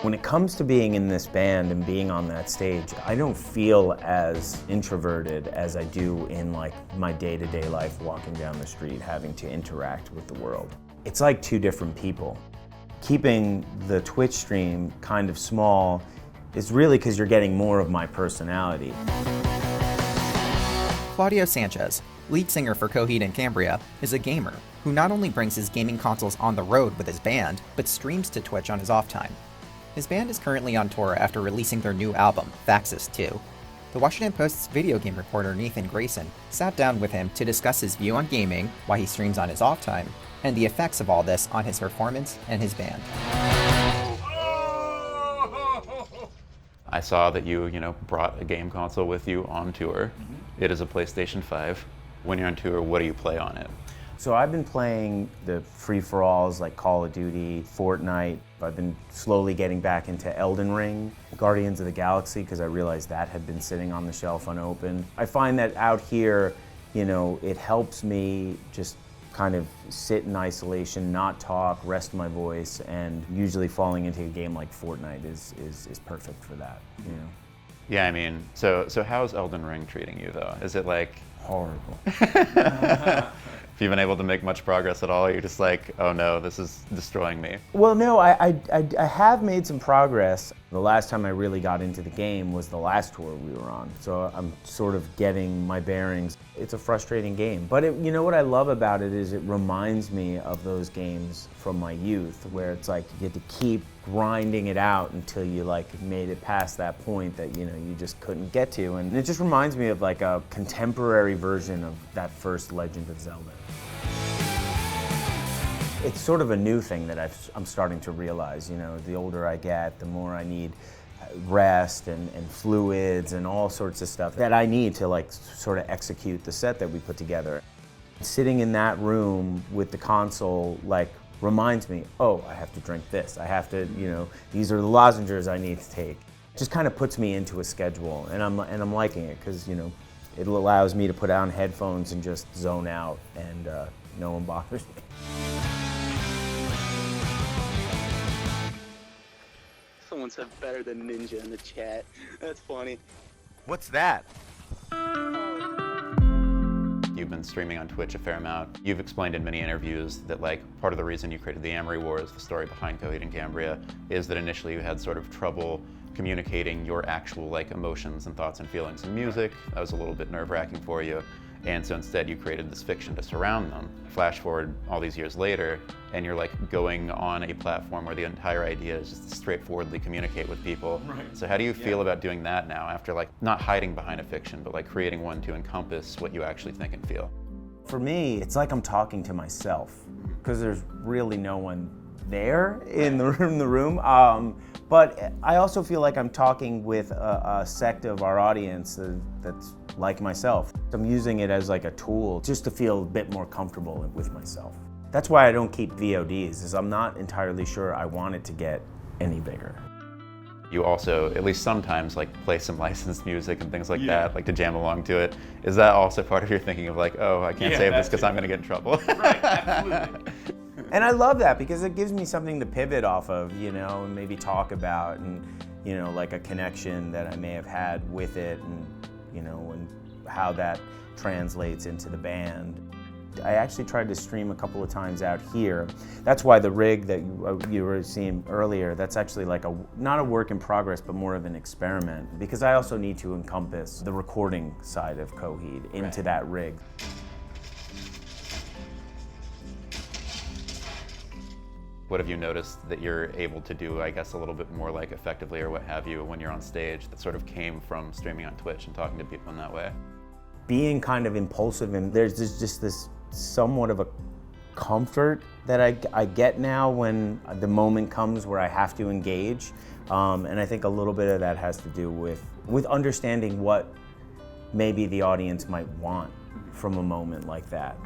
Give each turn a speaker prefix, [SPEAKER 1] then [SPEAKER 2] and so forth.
[SPEAKER 1] When it comes to being in this band and being on that stage, I don't feel as introverted as I do in like my day-to-day life walking down the street, having to interact with the world. It's like two different people. Keeping the Twitch stream kind of small is really because you're getting more of my personality.
[SPEAKER 2] Claudio Sanchez, lead singer for Coheed and Cambria, is a gamer who not only brings his gaming consoles on the road with his band, but streams to Twitch on his off time. His band is currently on tour after releasing their new album, Vaxis 2. The Washington Post's video game reporter Nathan Grayson sat down with him to discuss his view on gaming, why he streams on his off time, and the effects of all this on his performance and his band.
[SPEAKER 3] I saw that you brought a game console with you on tour. It is a PlayStation 5. When you're on tour, what do you play on it?
[SPEAKER 1] So I've been playing the free-for-alls like Call of Duty, Fortnite. I've been slowly getting back into Elden Ring, Guardians of the Galaxy, because I realized that had been sitting on the shelf unopened. I find that out here, it helps me just kind of sit in isolation, not talk, rest my voice, and usually falling into a game like Fortnite is perfect for that,
[SPEAKER 3] Yeah, I mean, so how's Elden Ring treating you though? Is it like
[SPEAKER 1] horrible?
[SPEAKER 3] If you've been able to make much progress at all, you're just like, oh no, this is destroying me.
[SPEAKER 1] Well, no, I have made some progress. The last time I really got into the game was the last tour we were on, so I'm sort of getting my bearings. It's a frustrating game, but you know what I love about it is it reminds me of those games from my youth, where it's like you get to keep grinding it out until you like made it past that point that you just couldn't get to, and it just reminds me of like a contemporary version of that first Legend of Zelda. It's sort of a new thing that I'm starting to realize, the older I get, the more I need rest and fluids and all sorts of stuff that I need to like sort of execute the set that we put together. Sitting in that room with the console like reminds me, oh, I have to drink this, I have to, these are the lozenges I need to take. It just kind of puts me into a schedule, and I'm liking it because, it allows me to put on headphones and just zone out, and no one bothers me.
[SPEAKER 4] Someone said better than Ninja in the chat. That's funny.
[SPEAKER 1] What's that?
[SPEAKER 3] You've been streaming on Twitch a fair amount. You've explained in many interviews that like part of the reason you created the Amory Wars, the story behind Coheed and Cambria, is that initially you had sort of trouble communicating your actual like emotions and thoughts and feelings in music. That was a little bit nerve-wracking for you. And so instead you created this fiction to surround them. Flash forward all these years later, and you're like going on a platform where the entire idea is just to straightforwardly communicate with people. Right. So how do you feel about doing that now, after like not hiding behind a fiction, but like creating one to encompass what you actually think and feel?
[SPEAKER 1] For me, it's like I'm talking to myself, because there's really no one there in the room. But I also feel like I'm talking with a sect of our audience that's like myself. I'm using it as like a tool just to feel a bit more comfortable with myself. That's why I don't keep VODs, is I'm not entirely sure I want it to get any bigger.
[SPEAKER 3] You also, at least sometimes, like play some licensed music and things like that, like to jam along to it. Is that also part of your thinking of like, oh, I can't save this because I'm gonna get in trouble?
[SPEAKER 1] Right, absolutely. And I love that because it gives me something to pivot off of, and maybe talk about, and, like a connection that I may have had with it, and, and how that translates into the band. I actually tried to stream a couple of times out here. That's why the rig that you were seeing earlier, that's actually like not a work in progress, but more of an experiment, because I also need to encompass the recording side of Coheed into that rig.
[SPEAKER 3] What have you noticed that you're able to do, I guess, a little bit more like effectively or what have you when you're on stage that sort of came from streaming on Twitch and talking to people in that way?
[SPEAKER 1] Being kind of impulsive, and there's just this somewhat of a comfort that I get now when the moment comes where I have to engage. And I think a little bit of that has to do with understanding what maybe the audience might want from a moment like that.